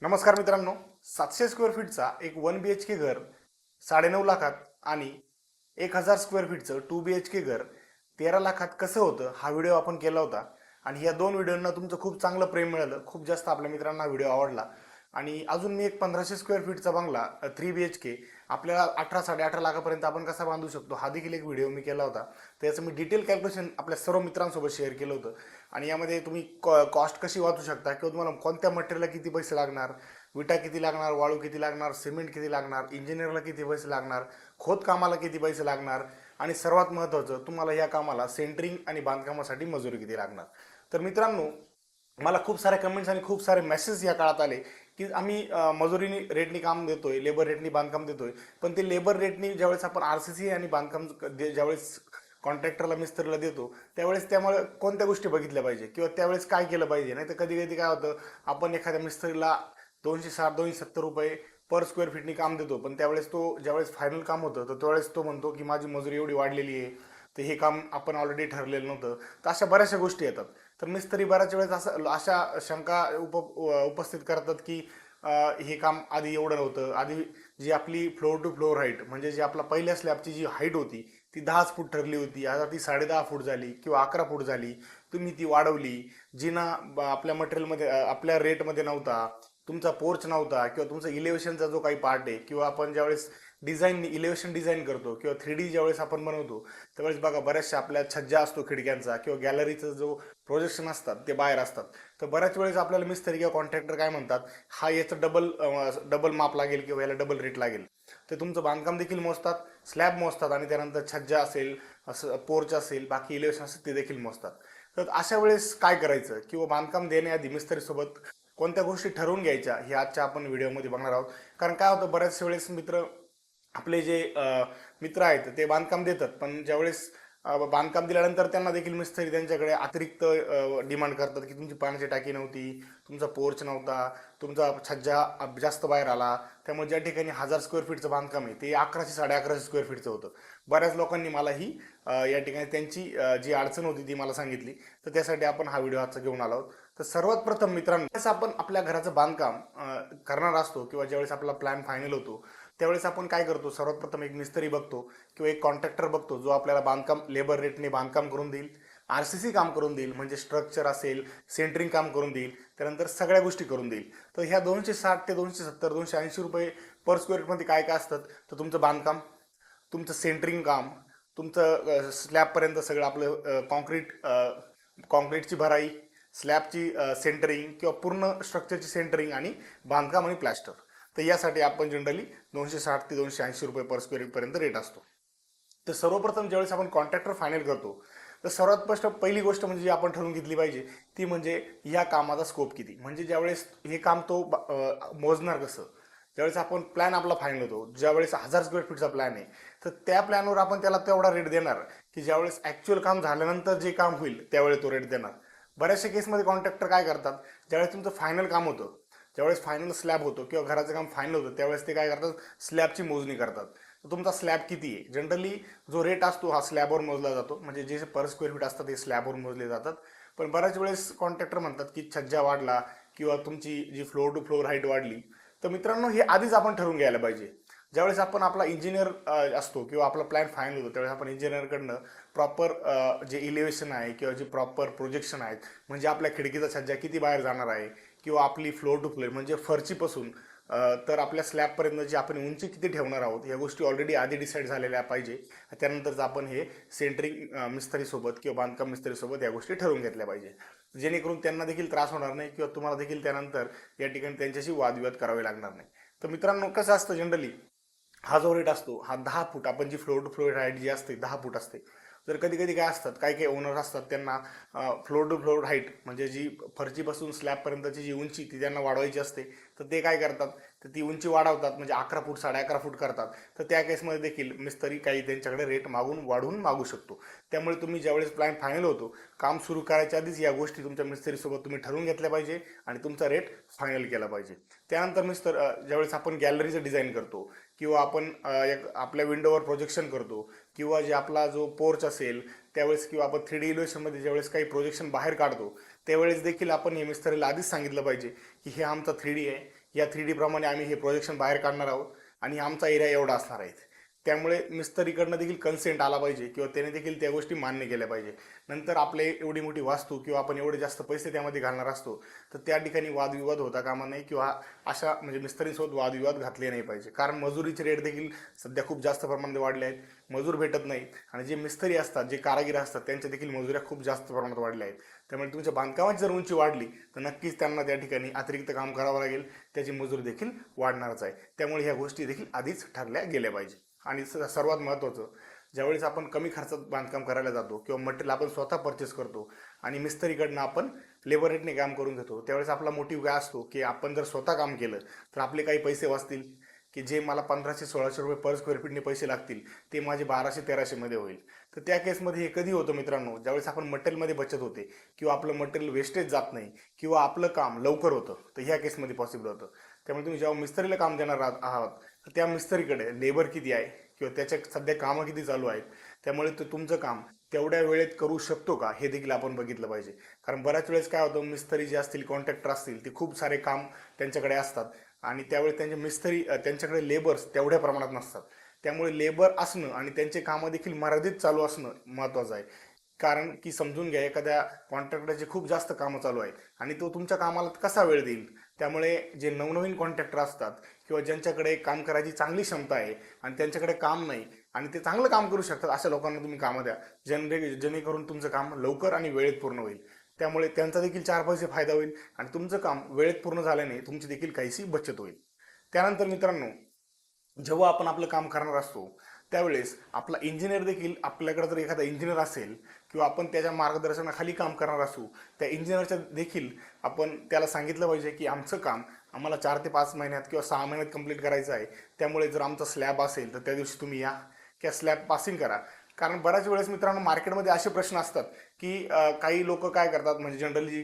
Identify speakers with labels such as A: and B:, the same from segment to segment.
A: नमस्कार मित्रांनो. 700 स्क्वेअर फीटचा एक 1 BHK घर 9.5 लाखात आणि 1000 स्क्वेअर फीटचं 2 BHK घर 13 लाखात कसं होतं हा व्हिडिओ आपण केला होता. आणि या दोन व्हिडिओंना तुमचं खूप चांगलं प्रेम मिळालं. खूप जास्त आपल्या मित्रांना व्हिडिओ आवडला. आणि अजून मी एक 1500 स्क्वेअर फीटचा बंगला 3 BHK आपल्याला 18-18.5 लाखापर्यंत आपण कसा बांधू शकतो हा देखील एक व्हिडिओ मी केला होता. त्याचं मी डिटेल कॅल्क्युलेशन आपल्या सर्व मित्रांसोबत शेअर केलं होतं. आणि यामध्ये तुम्ही कॉस्ट कशी वाचू शकता किंवा तुम्हाला कोणत्या मटेरियलला किती पैसे लागणार, विटा किती लागणार, वाळू किती लागणार, सिमेंट किती लागणार, इंजिनियरला किती पैसे लागणार, खोदकामाला किती पैसे लागणार आणि सर्वात महत्त्वाचं तुम्हाला या कामाला सेंटरिंग आणि बांधकामासाठी मजुरी किती लागणार. तर मित्रांनो, मला खूप सारे कमेंट्स आणि खूप सारे मेसेज या काळात आले की आम्ही मजुरीनी रेटनी काम देतोय, लेबर रेटनी बांधकाम देतोय, पण ते लेबर रेटनी ज्यावेळेस आपण RCC आणि बांधकाम ज्यावेळेस कॉन्ट्रॅक्टरला मिस्त्रीला देतो त्यावेळेस त्यामुळे कोणत्या गोष्टी बघितल्या पाहिजे किंवा त्यावेळेस काय केलं पाहिजे. नाही तर कधी कधी काय होतं, आपण एखाद्या मिस्त्रीला 260-270 रुपये पर स्क्वेअर फीटनी काम देतो, पण त्यावेळेस तो ज्यावेळेस फायनल काम होतं तर त्यावेळेस तो म्हणतो की माझी मजुरी एवढी वाढलेली आहे, तर हे काम आपण ऑलरेडी ठरलेलं नव्हतं. तर अशा बऱ्याचशा गोष्टी येतात. तर मिस्त्री बऱ्याच वेळेस असं अशा शंका उपस्थित करतात की हे काम आधी एवढं नव्हतं. आधी जी आपली फ्लोअर टू फ्लोअर हाईट म्हणजे जी आपला पहिल्या स्लॅबची जी हाईट होती ती 10 फूट ठरली होती, आता ती 10.5 फूट झाली किंवा 11 फूट झाली. तुम्ही ती वाढवली. जिना आपल्या मटेरियलमध्ये आपल्या रेटमध्ये नव्हता, तुमचा पोर्च नव्हता किंवा तुमचा इलेव्हेशनचा जो काही पार्ट आहे किंवा आपण ज्यावेळेस इलेव्हेशन डिझाईन करतो किंवा 3D ज्यावेळेस आपण बनवतो त्यावेळेस बघा बऱ्याचशा आपल्या छज्जा असतो खिडक्यांचा किंवा गॅलरीचा जो प्रोजेक्शन असतात ते बाहेर असतात. तर बऱ्याच वेळेस आपल्याला मिस्त्री किंवा कॉन्ट्रॅक्टर काय म्हणतात, हा याचं डबल डबल माप लागेल किंवा याला डबल रेट लागेल. ते तुमचं बांधकाम देखील मोजतात, स्लॅब मोजतात आणि त्यानंतर छज्जा असेल, असं पोर्च असेल, बाकी इलेव्हेशन असेल ते देखील मोजतात. तर अशा वेळेस काय करायचं किंवा बांधकाम देण्याआधी मिस्त्रीसोबत कोणत्या गोष्टी ठरवून घ्यायच्या हे आजच्या आपण व्हिडिओमध्ये बघणार आहोत. कारण काय होतं, बऱ्याच वेळेस आपले जे मित्र आहेत ते बांधकाम देतात, पण ज्यावेळेस बांधकाम दिल्यानंतर त्यांना देखील मिस्त्री त्यांच्याकडे अतिरिक्त डिमांड करतात की तुमची पाण्याची टाकी नव्हती, तुमचा पोर्च नव्हता, तुमचा छज्जा जास्त बाहेर आला. त्यामुळे ज्या ठिकाणी 1000 स्क्वेअर फीटचं बांधकाम आहे ते 1100-1150 स्क्वेअर फीटचं होतं. बऱ्याच लोकांनी मला ही या ठिकाणी त्यांची जी अडचण होती ती मला सांगितली. तर त्यासाठी आपण हा व्हिडिओ आजचा घेऊन आलो आहोत. तर सर्वात प्रथम मित्रांनो, ज्यावेळेस आपण आपल्या घराचं बांधकाम करणार असतो किंवा ज्यावेळेस आपला प्लॅन फायनल होतो त्यावेळेस आपण काय करतो, सर्वात प्रथम एक मिस्त्री बघतो किंवा एक कॉन्ट्रॅक्टर बघतो जो आपल्याला बांधकाम लेबर रेटने बांधकाम करून देईल, RCC काम करून देईल म्हणजे स्ट्रक्चर असेल, सेंटरिंग काम करून देईल, त्यानंतर सगळ्या गोष्टी करून देईल. तर ह्या 260 ते 270 280 रुपये पर स्क्वेअर फीटमध्ये काय काय असतात, तर तुमचं बांधकाम, तुमचं सेंटरिंग काम, तुमचं स्लॅबपर्यंत सगळं आपलं कॉन्क्रीटची भराई, स्लॅबची सेंटरिंग किंवा पूर्ण स्ट्रक्चरची सेंटरिंग आणि बांधकाम आणि प्लॅस्टर. तर यासाठी आपण जनरली 260 ते 280 रुपये पर स्क्वेअर फीटपर्यंत रेट असतो. तर सर्वप्रथम ज्यावेळेस आपण कॉन्ट्रॅक्टर फायनल करतो तर सर्वात स्पष्ट पहिली गोष्ट म्हणजे जी आपण ठरवून घेतली पाहिजे ती म्हणजे या कामाचा स्कोप किती. म्हणजे ज्यावेळेस हे काम तो मोजणार कसं, ज्यावेळेस आपण प्लॅन आपला फायनल होतो, ज्यावेळेस 1000 स्क्वेअर फीटचा प्लॅन आहे, तर त्या प्लॅनवर आपण त्याला तेवढा रेट देणार की ज्यावेळेस ॲक्च्युअल काम झाल्यानंतर जे काम होईल त्यावेळेस तो रेट देणार. बऱ्याचशा केसमध्ये कॉन्ट्रॅक्टर काय करतात, ज्यावेळेस तुमचं फायनल काम होतं, ज्यावेळेस फायनल स्लॅब होतो किंवा घराचं काम फायनल होतं त्यावेळेस ते काय करतात, स्लॅबची मोजणी करतात. तर तुमचा स्लॅब किती आहे, जनरली जो रेट असतो हा स्लॅबवर मोजला जातो, म्हणजे जे पर स्क्वेअर फीट असतात ते स्लॅबवर मोजले जातात. पण बऱ्याच वेळेस कॉन्ट्रॅक्टर म्हणतात की छज्जा वाढला किंवा तुमची जी फ्लोअर टू फ्लोअर हाईट वाढली. तर मित्रांनो, हे आधीच आपण ठरवून घ्यायला पाहिजे. ज्यावेळेस आपण आपला इंजिनियर असतो किंवा आपला प्लॅन फायनल होतो त्यावेळेस आपण इंजिनियरकडनं प्रॉपर जे इलेव्हेशन आहे किंवा जे प्रॉपर प्रोजेक्शन आहेत, म्हणजे आपल्या खिडकीचा छज्जा किती बाहेर जाणार आहे किंवा आपली फ्लोअर टू फ्लोअर म्हणजे फरचीपासून तर आपल्या स्लॅबपर्यंत जी आपण उंची किती ठेवणार आहोत या गोष्टी ऑलरेडी आधी डिसाईड झालेल्या पाहिजे. त्यानंतरच आपण हे सेंटरिंग मिस्त्रीसोबत किंवा बांधकाम मिस्त्रीसोबत या गोष्टी ठरवून घेतल्या पाहिजे, जेणेकरून त्यांना देखील त्रास होणार नाही किंवा तुम्हाला देखील त्यानंतर या ठिकाणी त्यांच्याशी वादविवाद करावे लागणार नाही. तर मित्रांनो, कसं असतं जनरली हा जो रेट असतो हा 10 फूट, आपण जी फ्लोअर टू फ्लोअर हाईट जी असते 10 फूट असते. तर कधी कधी काय असतात, काही काही ओनर असतात त्यांना फ्लोअर टू फ्लोअर हाईट म्हणजे जी फरचीपासून स्लॅबपर्यंतची जी उंची ती त्यांना वाढवायची असते. तर ते काय करतात, तर ती उंची वाढवतात म्हणजे 11 फूट 11.5 फूट करतात. तर त्या केसमध्ये देखील मिस्त्री काही त्यांच्याकडे रेट वाढवून मागू शकतो. त्यामुळे तुम्ही ज्यावेळेस प्लॅन फायनल होतो, काम सुरू करायच्या आधीच या गोष्टी तुमच्या मिस्त्रीसोबत तुम्ही ठरवून घेतल्या पाहिजे आणि तुमचा रेट फायनल केला पाहिजे. त्यानंतर ज्यावेळेस आपण गॅलरीचं डिझाईन करतो किंवा आपण एक आपल्या विंडोवर प्रोजेक्शन करतो किंवा जे आपला जो पोर्च असेल त्यावेळेस किंवा आपण 3D इल्युएशनमध्ये ज्यावेळेस काही प्रोजेक्शन बाहेर काढतो त्यावेळेस देखील आपण हे मिस्त्रीला आधीच सांगितलं पाहिजे की हे आमचा 3D आहे, या 3D प्रमाणे आम्ही हे प्रोजेक्शन बाहेर काढणार आहोत आणि आमचा एरिया एवढा असणार आहे. त्यामुळे मिस्त्रीकडनं देखील कन्सेंट आला पाहिजे किंवा त्याने देखील त्या गोष्टी मान्य केल्या पाहिजे. नंतर आपले एवढी मोठी वास्तू किंवा आपण एवढे जास्त पैसे त्यामध्ये घालणार असतो तर त्या ठिकाणी वादविवाद होता कामा नाही किंवा अशा म्हणजे मिस्त्रींसोबत वादविवाद घातले नाही पाहिजे. कारण मजुरीचे रेट देखील सध्या खूप जास्त प्रमाणात वाढले आहेत. मजूर भेटत नाहीत आणि जे मिस्त्री असतात, जे कारागीर असतात, त्यांच्या देखील मजुऱ्या खूप जास्त प्रमाणात वाढल्या आहेत. त्यामुळे तुमच्या बांधकामाची जर उंची वाढली तर नक्कीच त्यांना त्या ठिकाणी अतिरिक्त काम करावं लागेल, त्याची मजूर देखील वाढणारच आहे. त्यामुळे ह्या गोष्टी देखील आधीच ठरल्या गेल्या पाहिजे. आणि सर्वात महत्त्वाचं, ज्यावेळेस आपण कमी खर्चात बांधकाम करायला जातो किंवा मटेरियल आपण स्वतः परचेस करतो आणि मिस्त्रीकडनं आपण लेबर रेटने काम करून घेतो, त्यावेळेस आपला मोटिव्ह काय असतो की आपण जर स्वतः काम केलं तर आपले काही पैसे वाचतील, की जे मला 1500-1600 रुपये पर स्क्वेअर फीटने पैसे लागतील ते माझे 1200-1300 मध्ये होईल. तर त्या केसमध्ये हे कधी होतं मित्रांनो, ज्यावेळेस आपण मटेरियलमध्ये बचत होते किंवा आपलं मटेरियल वेस्टेज जात नाही किंवा आपलं काम लवकर होतं, तर ह्या केसमध्ये पॉसिबल होतं. त्यामुळे तुम्ही जेव्हा मिस्त्रीला काम देणार आहात तर त्या मिस्त्रीकडे लेबर किती आहे किंवा त्याच्या सध्या कामं किती चालू आहेत, त्यामुळे तो तुमचं काम तेवढ्या वेळेत करू शकतो का हे देखील आपण बघितलं पाहिजे. कारण बऱ्याच वेळेस काय होतं, मिस्त्री जे असतील, कॉन्ट्रॅक्टर असतील, ते खूप सारे काम त्यांच्याकडे असतात आणि त्यावेळेस त्यांचे मिस्त्री त्यांच्याकडे लेबर्स तेवढ्या प्रमाणात नसतात. त्यामुळे लेबर असणं आणि त्यांचे कामं देखील मर्यादित चालू असणं महत्त्वाचं आहे. कारण की समजून घ्या, एखाद्या कॉन्ट्रॅक्टरचे खूप जास्त कामं चालू आहेत आणि तो तुमच्या कामाला कसा वेळ देईल. त्यामुळे जे नवनवीन कॉन्ट्रॅक्टर असतात किंवा ज्यांच्याकडे काम करायची चांगली क्षमता आहे आणि त्यांच्याकडे काम नाही आणि ते चांगलं काम करू शकतात, अशा लोकांना तुम्ही कामं द्या, जेणेकरून तुमचं काम लवकर आणि वेळेत पूर्ण होईल. त्यामुळे त्यांचा देखील 4 पैसे फायदा होईल आणि तुमचं काम वेळेत पूर्ण झाल्याने तुमची देखील काहीशी बचत होईल. त्यानंतर मित्रांनो, जेव्हा आपण आपलं काम करणार असतो त्यावेळेस आपला इंजिनियर देखील, आपल्याकडे जर एखादा इंजिनियर असेल किंवा आपण त्याच्या मार्गदर्शनाखाली काम करणार असू, त्या इंजिनियरच्या देखील आपण त्याला सांगितलं पाहिजे की आमचं काम आम्हाला 4 ते 5 महिन्यात किंवा 6 महिन्यात कंप्लीट करायचं आहे. त्यामुळे जर आमचा स्लॅब असेल तर त्या दिवशी तुम्ही या किंवा स्लॅब पासिंग करा. कारण बऱ्याच वेळेस मित्रांनो मार्केटमध्ये असे प्रश्न असतात की काही लोक काय करतात, म्हणजे जनरली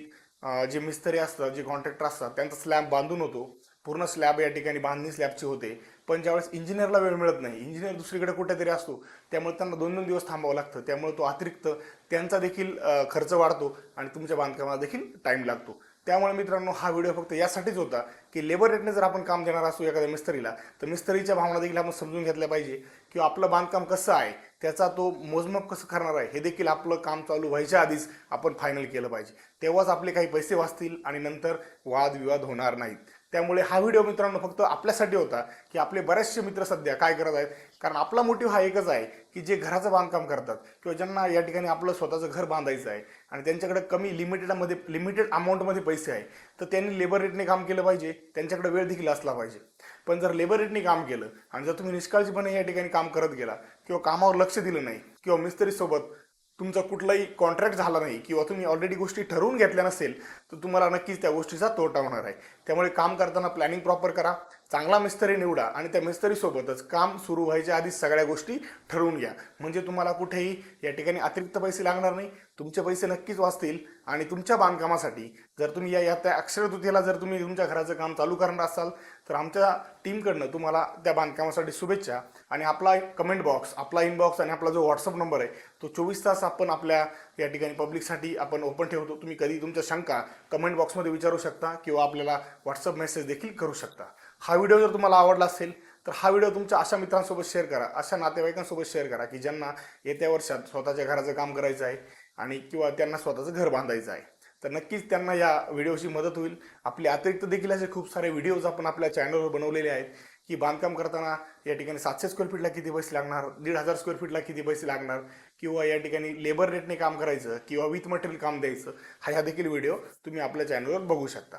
A: जे मिस्त्री असतात, जे कॉन्ट्रॅक्टर असतात, त्यांचा स्लॅब बांधून होतो, पूर्ण स्लॅब या ठिकाणी बांधणी स्लॅबची होते, पण ज्यावेळेस इंजिनियरला वेळ मिळत नाही, इंजिनियर दुसरीकडे कुठेतरी असतो, त्यामुळे त्यांना 2-2 दिवस थांबावं लागतं. त्यामुळे तो अतिरिक्त त्यांचा देखील खर्च वाढतो आणि तुमच्या बांधकामाला देखील टाईम लागतो. त्यामुळे मित्रांनो हा व्हिडिओ फक्त यासाठीच होता की लेबर रेटने जर आपण काम देणार असू एखाद्या मिस्त्रीला, तर मिस्त्रीच्या भावना देखील आपण समजून घेतल्या पाहिजे किंवा आपलं बांधकाम कसं आहे, त्याचा तो मोजमाप कसं करणार आहे, हे देखील आपलं काम चालू व्हायच्या आधीच आपण फायनल केलं पाहिजे. तेव्हाच आपले काही पैसे वाचतील आणि नंतर वादविवाद होणार नाहीत. त्यामुळे हा व्हिडिओ मित्रांनो फक्त आपल्यासाठी होता की आपले बरेचसे मित्र सध्या काय करत आहेत, कारण आपला मोटिव्ह हा एकच आहे की जे घराचं बांधकाम करतात किंवा ज्यांना या ठिकाणी आपलं स्वतःचं घर बांधायचं आहे आणि त्यांच्याकडे कमी लिमिटेड अमाऊंटमध्ये पैसे आहे, तर त्यांनी लेबर रेटने काम केलं पाहिजे, त्यांच्याकडे वेळ देखील असला पाहिजे. पण जर लेबर रेटने काम केलं आणि जर तुम्ही निष्काळजीपणे या ठिकाणी काम करत गेला किंवा कामावर लक्ष दिलं नाही किंवा मिस्त्रीसोबत तुमचा कुठलाही कॉन्ट्रॅक्ट झाला नाही किंवा तुम्ही ऑलरेडी गोष्टी ठरवून घेतल्या नसेल, तर तुम्हाला नक्कीच त्या गोष्टीचा तोटा होणार आहे. त्यामुळे काम करताना प्लॅनिंग प्रॉपर करा, चांगला मिस्त्री निवडा आणि त्या मिस्त्रीसोबतच काम सुरू व्हायच्या आधीच सगळ्या गोष्टी ठरवून घ्या. म्हणजे तुम्हाला कुठेही या ठिकाणी अतिरिक्त पैसे लागणार नाही, तुमचे पैसे नक्कीच वाचतील आणि तुमच्या बांधकामासाठी जर तुम्ही या त्या अक्षय तृतीयेला जर तुम्ही तुमच्या घराचं काम चालू करणार असाल तर आमच्या टीमकडनं तुम्हाला त्या बांधकामासाठी शुभेच्छा. आणि आपला कमेंट बॉक्स, आपला इनबॉक्स आणि आपला जो व्हॉट्सअप नंबर आहे तो 24 तास आपण आपल्या या ठिकाणी पब्लिकसाठी आपण ओपन ठेवतो. तुम्ही कधी तुमच्या शंका कमेंट बॉक्समध्ये विचारू शकता किंवा आपल्याला व्हॉट्सअप मेसेज देखील करू शकता. हा व्हिडिओ जर तुम्हाला आवडला असेल तर हा व्हिडिओ तुमच्या अशा मित्रांसोबत शेअर करा, अशा नातेवाईकांसोबत शेअर करा की ज्यांना येत्या वर्षात स्वतःच्या घराचं काम करायचं आहे आणि किंवा त्यांना स्वतःचं घर बांधायचं आहे. तर नक्कीच त्यांना या व्हिडिओची मदत होईल. आपले अतिरिक्त देखील असे खूप सारे व्हिडिओज आपण आपल्या चॅनलवर बनवलेले आहेत की बांधकाम करताना या ठिकाणी 700 स्क्वेअर फीटला किती पैसे लागणार, 1500 स्क्वेअर फीटला किती पैसे लागणार किंवा या ठिकाणी लेबर रेटने काम करायचं किंवा विथ मटेरियल काम द्यायचं, ह्या देखील व्हिडिओ तुम्ही आपल्या चॅनलवर बघू शकता.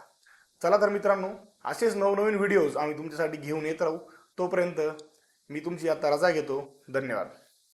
A: चला तर मित्रांनो, असेच नवनवीन व्हिडिओज आम्ही तुमच्यासाठी घेऊन येत राहू. तोपर्यंत मी तुमची आता रजा घेतो. धन्यवाद.